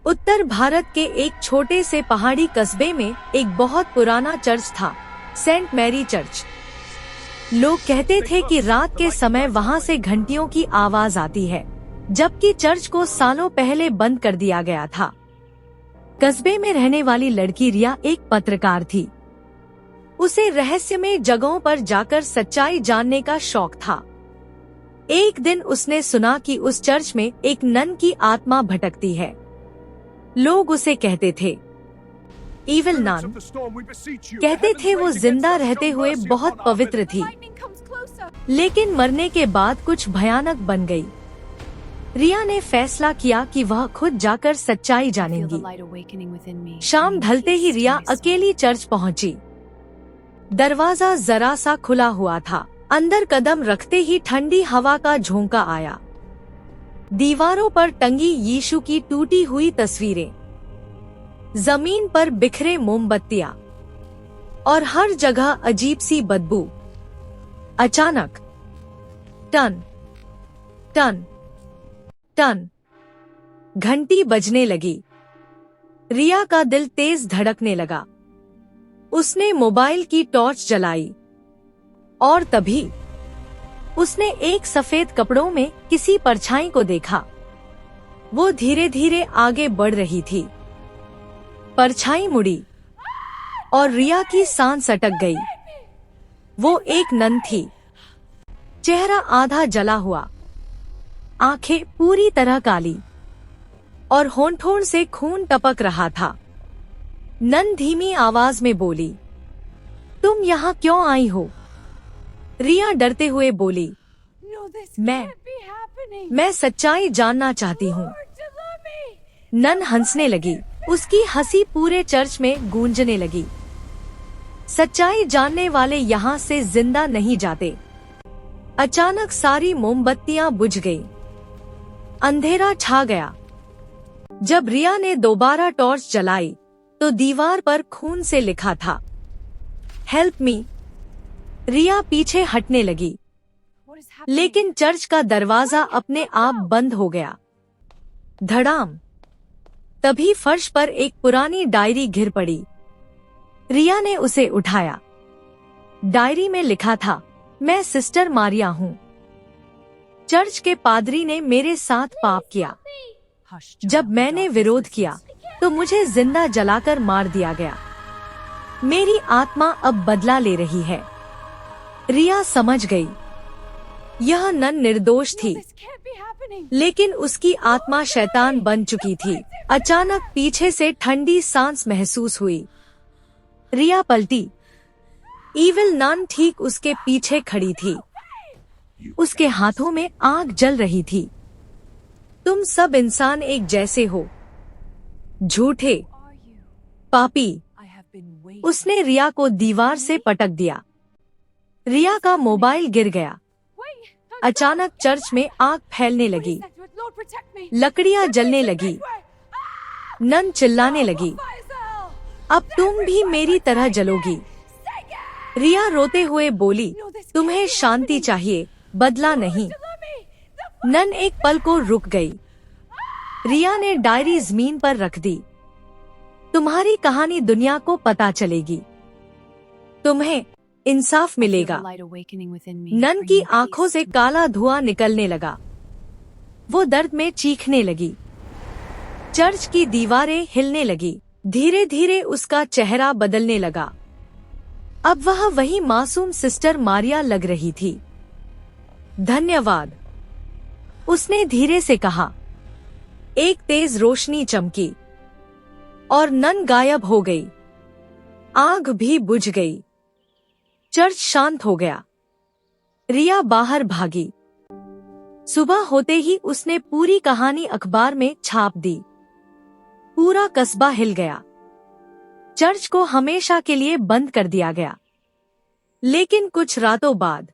उत्तर भारत के एक छोटे से पहाड़ी कस्बे में एक बहुत पुराना चर्च था, सेंट मैरी चर्च। लोग कहते थे कि रात के समय वहां से घंटियों की आवाज आती है, जबकि चर्च को सालों पहले बंद कर दिया गया था। कस्बे में रहने वाली लड़की रिया एक पत्रकार थी। उसे रहस्यमय जगहों पर जाकर सच्चाई जानने का शौक था। एक दिन उसने सुना कि उस चर्च में एक नन की आत्मा भटकती है। लोग उसे कहते थे इविल नन। कहते थे वो जिंदा रहते हुए बहुत पवित्र थी, लेकिन मरने के बाद कुछ भयानक बन गई। रिया ने फैसला किया कि वह खुद जाकर सच्चाई जानेंगी। शाम ढलते ही रिया अकेली चर्च पहुंची। दरवाजा जरा सा खुला हुआ था। अंदर कदम रखते ही ठंडी हवा का झोंका आया। दीवारों पर टंगी यीशु की टूटी हुई तस्वीरें, जमीन पर बिखरे मोमबत्तियां और हर जगह अजीब सी बदबू। अचानक टन टन टन घंटी बजने लगी। रिया का दिल तेज धड़कने लगा। उसने मोबाइल की टॉर्च जलाई और तभी उसने एक सफेद कपड़ों में किसी परछाई को देखा। वो धीरे धीरे आगे बढ़ रही थी। परछाई मुड़ी और रिया की सांस अटक गई। वो एक नन थी, चेहरा आधा जला हुआ, आंखें पूरी तरह काली और होंठों से खून टपक रहा था। नन धीमी आवाज में बोली, तुम यहाँ क्यों आई हो? रिया डरते हुए बोली, मैं सच्चाई जानना चाहती हूँ। नन हंसने लगी। उसकी हंसी पूरे चर्च में गूंजने लगी। सच्चाई जानने वाले यहाँ से जिंदा नहीं जाते। अचानक सारी मोमबत्तियां बुझ गई। अंधेरा छा गया। जब रिया ने दोबारा टॉर्च जलाई तो दीवार पर खून से लिखा था, हेल्प मी। रिया पीछे हटने लगी, लेकिन चर्च का दरवाजा अपने आप बंद हो गया। धड़ाम। तभी फर्श पर एक पुरानी डायरी गिर पड़ी। रिया ने उसे उठाया। डायरी में लिखा था, मैं सिस्टर मारिया हूँ। चर्च के पादरी ने मेरे साथ पाप किया। जब मैंने विरोध किया तो मुझे जिंदा जलाकर मार दिया गया। मेरी आत्मा अब बदला ले रही है। रिया समझ गई, यह नन निर्दोष थी, लेकिन उसकी आत्मा शैतान बन चुकी थी। अचानक पीछे से ठंडी सांस महसूस हुई। रिया पलटी। इविल नन ठीक उसके पीछे खड़ी थी। उसके हाथों में आग जल रही थी। तुम सब इंसान एक जैसे हो, झूठे, पापी। उसने रिया को दीवार से पटक दिया। रिया का मोबाइल गिर गया। अचानक चर्च में आग फैलने लगी। लकड़ियां जलने लगी। नन चिल्लाने लगी, अब तुम भी मेरी तरह जलोगी। रिया रोते हुए बोली, तुम्हें शांति चाहिए, बदला नहीं। नन एक पल को रुक गई। रिया ने डायरी जमीन पर रख दी। तुम्हारी कहानी दुनिया को पता चलेगी। तुम्हें इंसाफ मिलेगा। नन की आंखों से काला धुआं निकलने लगा। वो दर्द में चीखने लगी। चर्च की दीवारें हिलने लगी। धीरे धीरे उसका चेहरा बदलने लगा। अब वह वही मासूम सिस्टर मारिया लग रही थी। धन्यवाद, उसने धीरे से कहा। एक तेज रोशनी चमकी और नन गायब हो गई। आग भी बुझ गई। चर्च शांत हो गया। रिया बाहर भागी। सुबह होते ही उसने पूरी कहानी अखबार में छाप दी। पूरा कस्बा हिल गया। चर्च को हमेशा के लिए बंद कर दिया गया। लेकिन कुछ रातों बाद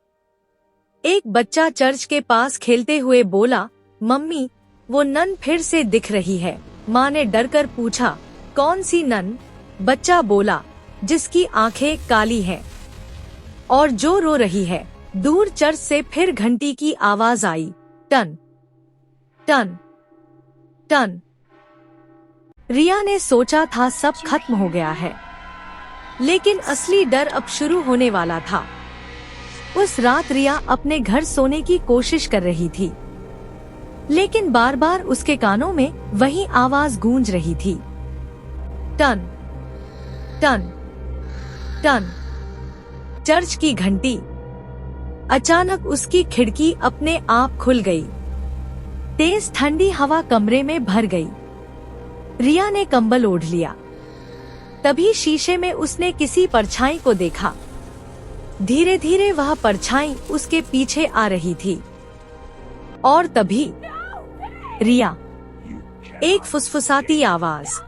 एक बच्चा चर्च के पास खेलते हुए बोला, मम्मी, वो नन फिर से दिख रही है। माँ ने डरकर पूछा, कौन सी नन? बच्चा बोला, जिसकी आंखें काली हैं और जो रो रही है। दूर चर्च से फिर घंटी की आवाज आई, टन टन टन। रिया ने सोचा था सब खत्म हो गया है, लेकिन असली डर अब शुरू होने वाला था। उस रात रिया अपने घर सोने की कोशिश कर रही थी, लेकिन बार बार उसके कानों में वही आवाज गूंज रही थी, टन टन टन। चर्च की घंटी। अचानक उसकी खिड़की अपने आप खुल गई। तेज ठंडी हवा कमरे में भर गई। रिया ने कंबल ओढ़ लिया। तभी शीशे में उसने किसी परछाई को देखा। धीरे धीरे वह परछाई उसके पीछे आ रही थी। और तभी रिया, एक फुसफुसाती आवाज।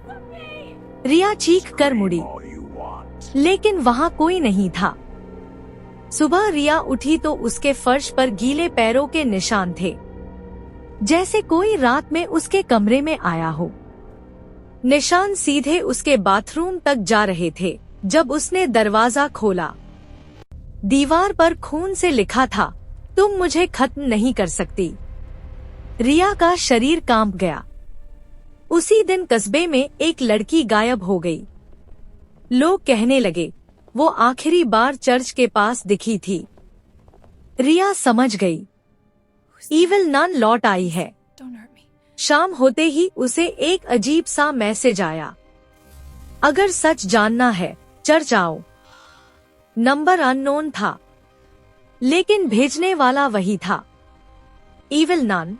रिया चीख कर मुड़ी, लेकिन वहाँ कोई नहीं था। सुबह रिया उठी तो उसके फर्श पर गीले पैरों के निशान थे, जैसे कोई रात में उसके कमरे में आया हो। निशान सीधे उसके बाथरूम तक जा रहे थे। जब उसने दरवाजा खोला, दीवार पर खून से लिखा था, तुम मुझे खत्म नहीं कर सकती। रिया का शरीर कांप गया। उसी दिन कस्बे में एक लड़की गायब हो गई। लोग कहने लगे वो आखिरी बार चर्च के पास दिखी थी। रिया समझ गई, इविल नन लौट आई है। शाम होते ही उसे एक अजीब सा मैसेज आया, अगर सच जानना है चर्च आओ। नंबर अननोन था, लेकिन भेजने वाला वही था, इविल नन।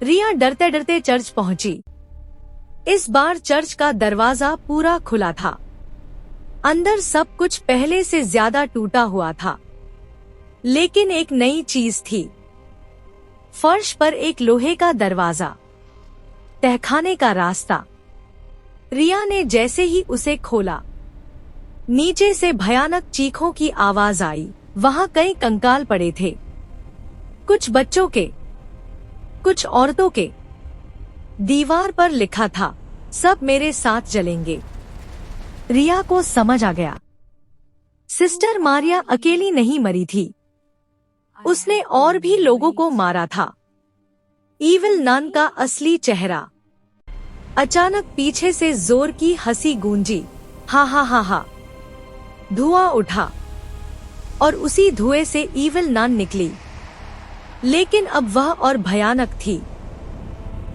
रिया डरते डरते चर्च पहुंची। इस बार चर्च का दरवाजा पूरा खुला था। अंदर सब कुछ पहले से ज्यादा टूटा हुआ था, लेकिन एक नई चीज थी। फर्श पर एक लोहे का दरवाजा, तहखाने का रास्ता। रिया ने जैसे ही उसे खोला, नीचे से भयानक चीखों की आवाज आई। वहां कई कंकाल पड़े थे, कुछ बच्चों के, कुछ औरतों के। दीवार पर लिखा था, सब मेरे साथ जलेंगे। रिया को समझ आ गया, सिस्टर मारिया अकेली नहीं मरी थी, उसने और भी लोगों को मारा था। इविल नन का असली चेहरा। अचानक पीछे से जोर की हंसी गूंजी, हा हा हा हा। धुआं उठा और उसी धुएं से इविल नन निकली, लेकिन अब वह और भयानक थी।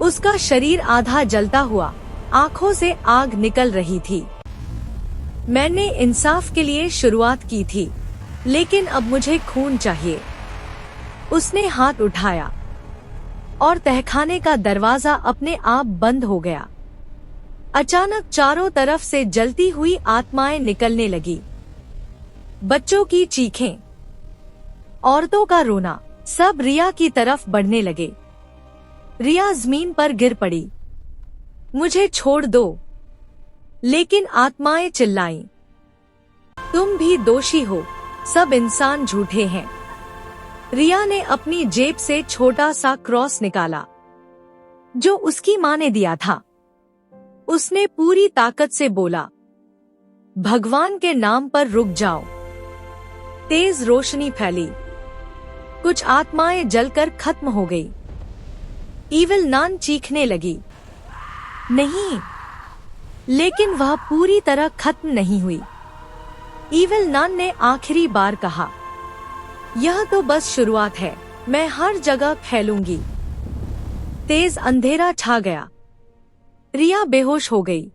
उसका शरीर आधा जलता हुआ, आंखों से आग निकल रही थी। मैंने इंसाफ के लिए शुरुआत की थी, लेकिन अब मुझे खून चाहिए। उसने हाथ उठाया और तहखाने का दरवाजा अपने आप बंद हो गया। अचानक चारों तरफ से जलती हुई आत्माएं निकलने लगी। बच्चों की चीखें, औरतों का रोना, सब रिया की तरफ बढ़ने लगे। रिया जमीन पर गिर पड़ी, मुझे छोड़ दो। लेकिन आत्माएं चिल्लाईं, तुम भी दोषी हो, सब इंसान झूठे हैं। रिया ने अपनी जेब से छोटा सा क्रॉस निकाला, जो उसकी माँ ने दिया था। उसने पूरी ताकत से बोला, भगवान के नाम पर रुक जाओ। तेज रोशनी फैली, कुछ आत्माएं जलकर खत्म हो गई। इविल नन चीखने लगी, नहीं, लेकिन वह पूरी तरह खत्म नहीं हुई। इविल नन ने आखिरी बार कहा, यह तो बस शुरुआत है, मैं हर जगह फैलूंगी। तेज अंधेरा छा गया। रिया बेहोश हो गई।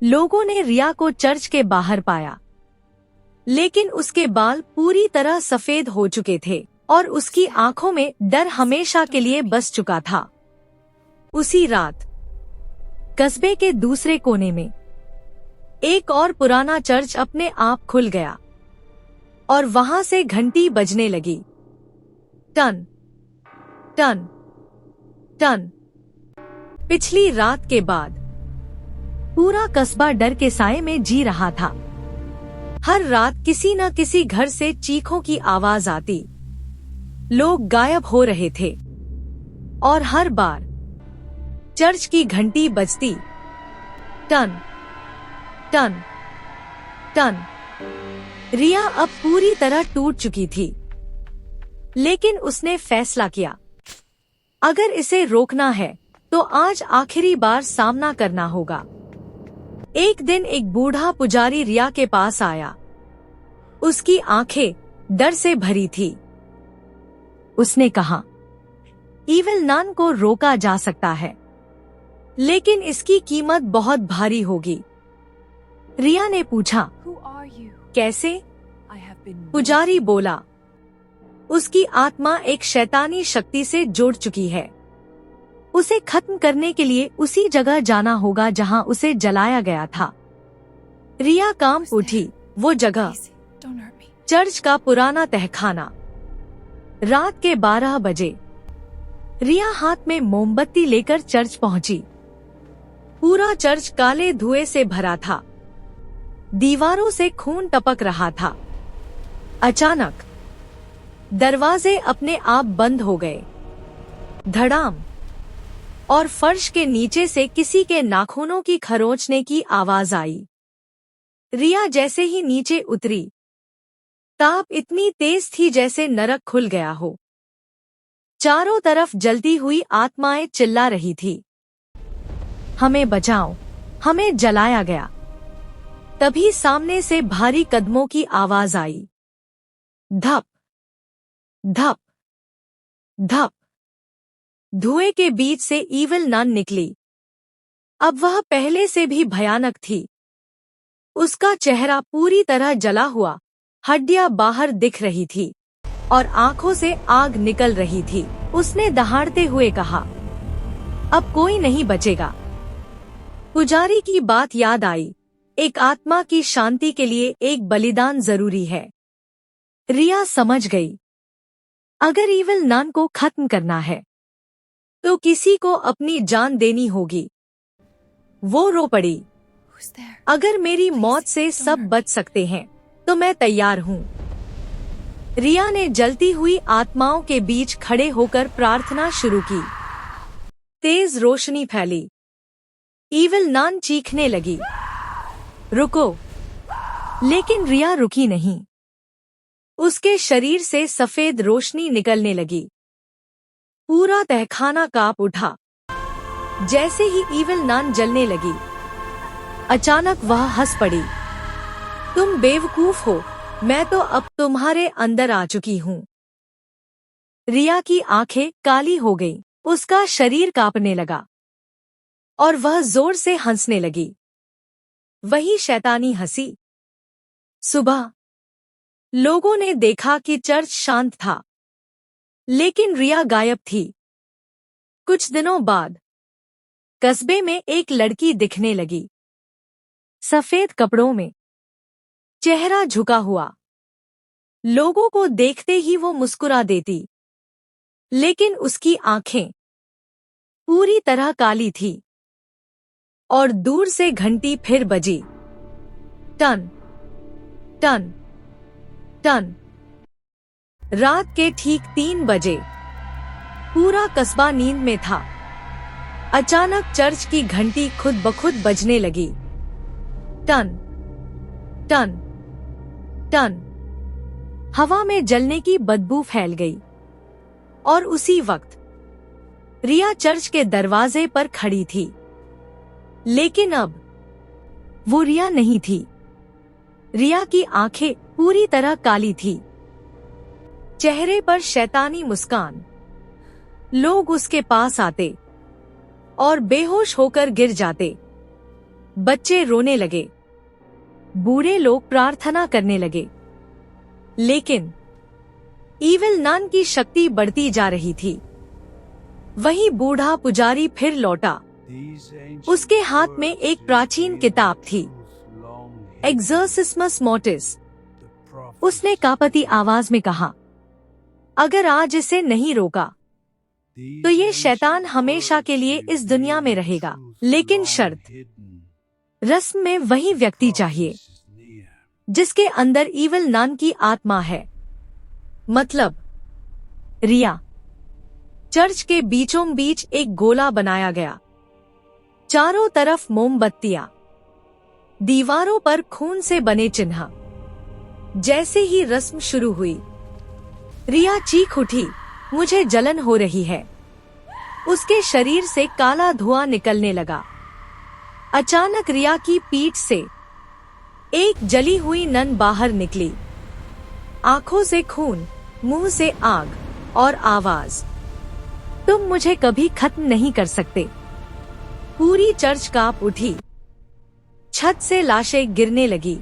लोगों ने रिया को चर्च के बाहर पाया, लेकिन उसके बाल पूरी तरह सफेद हो चुके थे और उसकी आंखों में डर हमेशा के लिए बस चुका था। उसी रात कस्बे के दूसरे कोने में एक और पुराना चर्च अपने आप खुल गया और वहां से घंटी बजने लगी, टन टन टन। पिछली रात के बाद पूरा कस्बा डर के साए में जी रहा था। हर रात किसी न किसी घर से चीखों की आवाज आती, लोग गायब हो रहे थे और हर बार चर्च की घंटी बजती, टन टन टन। रिया अब पूरी तरह टूट चुकी थी, लेकिन उसने फैसला किया, अगर इसे रोकना है तो आज आखिरी बार सामना करना होगा। एक दिन एक बूढ़ा पुजारी रिया के पास आया। उसकी आंखें डर से भरी थी। उसने कहा, ईविल नन को रोका जा सकता है, लेकिन इसकी कीमत बहुत भारी होगी। रिया ने पूछा, कैसे? पुजारी बोला, उसकी आत्मा एक शैतानी शक्ति से जुड़ चुकी है। उसे खत्म करने के लिए उसी जगह जाना होगा जहां उसे जलाया गया था। रिया कांप उठी। वो जगह चर्च का पुराना तहखाना। रात के 12 बजे रिया हाथ में मोमबत्ती लेकर चर्च पहुंची। पूरा चर्च काले धुएं से भरा था। दीवारों से खून टपक रहा था। अचानक दरवाजे अपने आप बंद हो गए। धड़ाम, और फर्श के नीचे से किसी के नाखूनों की खरोंचने की आवाज आई। रिया जैसे ही नीचे उतरी, ताप इतनी तेज थी जैसे नरक खुल गया हो। चारों तरफ जलती हुई आत्माएं चिल्ला रही थी, हमें बचाओ, हमें जलाया गया। तभी सामने से भारी कदमों की आवाज आई। धप धप धप। धुएं के बीच से ईविल नन निकली। अब वह पहले से भी भयानक थी। उसका चेहरा पूरी तरह जला हुआ, हड्डियां बाहर दिख रही थी और आंखों से आग निकल रही थी। उसने दहाड़ते हुए कहा, अब कोई नहीं बचेगा। पुजारी की बात याद आई, एक आत्मा की शांति के लिए एक बलिदान जरूरी है। रिया समझ गई, अगर ईविल नन को खत्म करना है तो किसी को अपनी जान देनी होगी। वो रो पड़ी, अगर मेरी मौत से सब बच सकते हैं तो मैं तैयार हूँ। रिया ने जलती हुई आत्माओं के बीच खड़े होकर प्रार्थना शुरू की। तेज रोशनी फैली। ईविल नन चीखने लगी, रुको। लेकिन रिया रुकी नहीं। उसके शरीर से सफेद रोशनी निकलने लगी। पूरा तहखाना कांप उठा। जैसे ही ईविल नन जलने लगी, अचानक वह हंस पड़ी। तुम बेवकूफ हो, मैं तो अब तुम्हारे अंदर आ चुकी हूँ। रिया की आंखें काली हो गईं, उसका शरीर कांपने लगा और वह जोर से हंसने लगी। वही शैतानी हंसी। सुबह लोगों ने देखा कि चर्च शांत था, लेकिन रिया गायब थी। कुछ दिनों बाद कस्बे में एक लड़की दिखने लगी, सफेद कपड़ों में, चेहरा झुका हुआ। लोगों को देखते ही वो मुस्कुरा देती, लेकिन उसकी आंखें पूरी तरह काली थी। और दूर से घंटी फिर बजी, टन टन टन। रात के ठीक 3 बजे पूरा कस्बा नींद में था। अचानक चर्च की घंटी खुद ब खुद बजने लगी, टन टन टन। हवा में जलने की बदबू फैल गई और उसी वक्त रिया चर्च के दरवाजे पर खड़ी थी। लेकिन अब वो रिया नहीं थी। रिया की आंखें पूरी तरह काली थी, चेहरे पर शैतानी मुस्कान। लोग उसके पास आते और बेहोश होकर गिर जाते। बच्चे रोने लगे, बूढ़े लोग प्रार्थना करने लगे। लेकिन ईविल नन की शक्ति बढ़ती जा रही थी। वही बूढ़ा पुजारी फिर लौटा। उसके हाथ में एक प्राचीन किताब थी, एक्सोर्सिस्मस मोर्टिस। उसने कांपती आवाज में कहा, अगर आज इसे नहीं रोका तो ये शैतान हमेशा के लिए इस दुनिया में रहेगा। लेकिन शर्त, रस्म में वही व्यक्ति चाहिए जिसके अंदर ईविल नन की आत्मा है, मतलब रिया। चर्च के बीचों बीच एक गोला बनाया गया, चारों तरफ मोमबत्तियां, दीवारों पर खून से बने चिन्ह। जैसे ही रस्म शुरू हुई, रिया चीख उठी, मुझे जलन हो रही है। उसके शरीर से काला धुआं निकलने लगा। अचानक रिया की पीठ से एक जली हुई नन बाहर निकली। आंखों से खून, मुंह से आग और आवाज, तुम मुझे कभी खत्म नहीं कर सकते। पूरी चर्च कांप उठी। छत से लाशें गिरने लगी।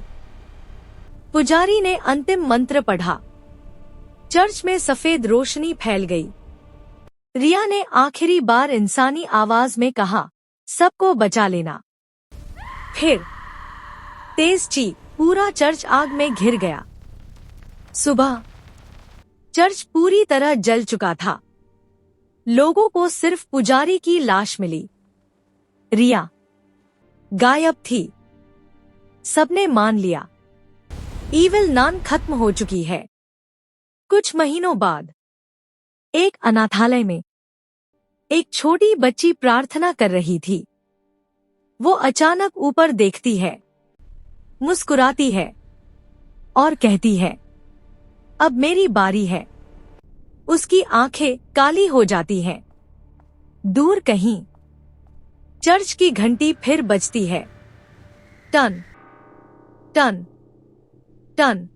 पुजारी ने अंतिम मंत्र पढ़ा। चर्च में सफेद रोशनी फैल गई। रिया ने आखिरी बार इंसानी आवाज में कहा, सबको बचा लेना। फिर तेज चीख, पूरा चर्च आग में घिर गया। सुबह चर्च पूरी तरह जल चुका था। लोगों को सिर्फ पुजारी की लाश मिली। रिया गायब थी। सबने मान लिया, ईविल नन खत्म हो चुकी है। कुछ महीनों बाद एक अनाथालय में एक छोटी बच्ची प्रार्थना कर रही थी। वो अचानक ऊपर देखती है, मुस्कुराती है और कहती है, अब मेरी बारी है। उसकी आंखें काली हो जाती हैं। दूर कहीं चर्च की घंटी फिर बजती है। टन टन टन।